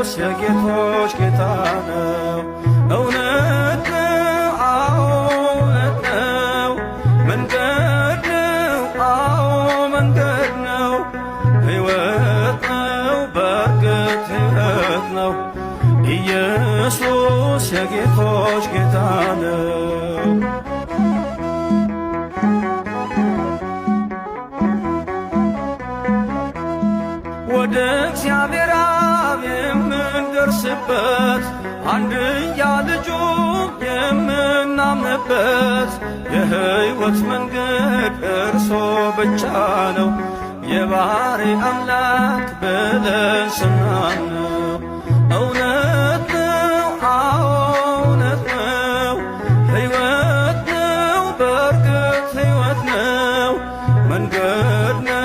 ኢየሱስ የጌቶች ጌታ ነው። እውነት ነው፣ አዎ እውነት ነው። መንገድ ነው፣ አዎ መንገድ ነው። ሕይወት ነው፣ በእርግጥ ሕይወት ነው። ኢየሱስ የጌቶች ጌታ ነው። ወደ እግዚአብሔር አብ የምንደርስበት አንድያ ልጁ የምናምንበት የሕይወት መንገድ እርሶ ብቻ ነው። የባሕሪ አምላክ ብለን ስናምነው እውነት ነው፣ አዎ እውነት ነው። ሕይወት ነው፣ በእርግጥ ሕይወት ነው። መንገድ ነው